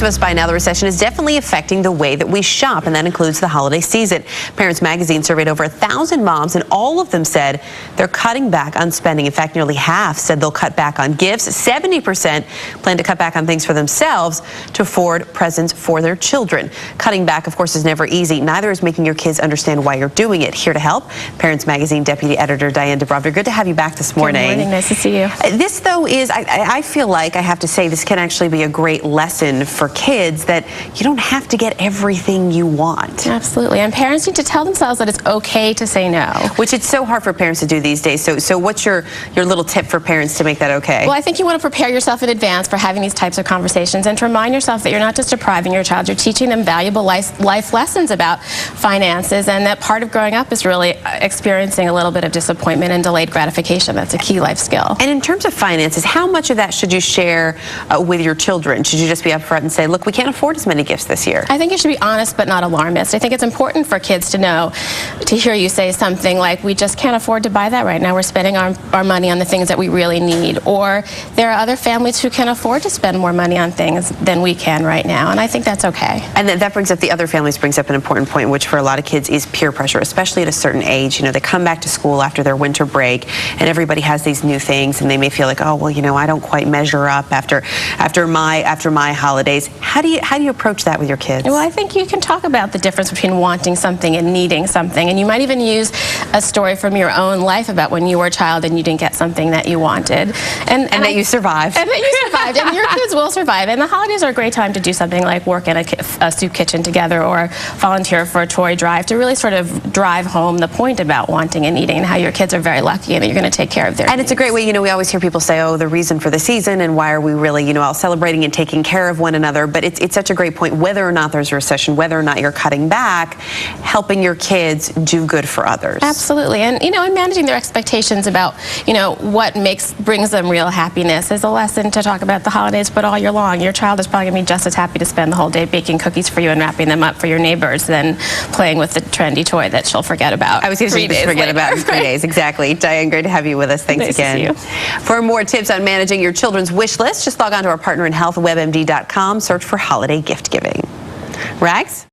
most of us by now, the recession is definitely affecting the way that we shop, and that includes the holiday season. Parents Magazine surveyed over 1,000 moms, and all of them said they're cutting back on spending. In fact, nearly half said they'll cut back on gifts. 70% plan to cut back on things for themselves to afford presents for their children. Cutting back, of course, is never easy. Neither is making your kids understand why you're doing it. Here to help, Parents Magazine Deputy Editor Diane Debrovner. Good to have you back this morning. Good morning. Nice to see you. This, though, is, I feel like I have to say, this can actually be a great lesson for kids that you don't have to get everything you want. Absolutely. And parents need to tell themselves that it's okay to say no. Which it's so hard for parents to do these days. So what's your little tip for parents to make that okay? Well, I think you want to prepare yourself in advance for having these types of conversations and to remind yourself that you're not just depriving your child, you're teaching them valuable life lessons about finances, and that part of growing up is really experiencing a little bit of disappointment and delayed gratification. That's a key life skill. And in terms of finances, how much of that should you share with your children? Should you just be upfront and say, look, we can't afford as many gifts this year? I think you should be honest but not alarmist. I think it's important for kids to know, to hear you say something like, we just can't afford to buy that right now. We're spending our money on the things that we really need. Or there are other families who can afford to spend more money on things than we can right now. And I think that's okay. And that brings up, the other families brings up an important point, which for a lot of kids is peer pressure, especially at a certain age. You know, they come back to school after their winter break and everybody has these new things and they may feel like, oh, well, you know, I don't quite measure up after my holidays. How do you approach that with your kids? Well, I think you can talk about the difference between wanting something and needing something, and you might even use a story from your own life about when you were a child and you didn't get something that you wanted. And that you survived. And that you survived, and your kids will survive. And the holidays are a great time to do something like work in a soup kitchen together or volunteer for a toy drive to really sort of drive home the point about wanting and needing and how your kids are very lucky and that you're going to take care of their needs. It's a great way, you know, we always hear people say, oh, the reason for the season and why are we really, you know, all celebrating and taking care of one another. But it's such a great point, whether or not there's a recession, whether or not you're cutting back, helping your kids do good for others. Absolutely. And, you know, and managing their expectations about, you know, what brings them real happiness is a lesson to talk about the holidays, but all year long. Your child is probably going to be just as happy to spend the whole day baking cookies for you and wrapping them up for your neighbors than playing with the trendy toy that she'll forget about. I was going to forget about in 3 days. Exactly. Diane, great to have you with us. Thanks again. For more tips on managing your children's wish list, just log on to our partner in health, WebMD.com. Search for holiday gift giving. Rags?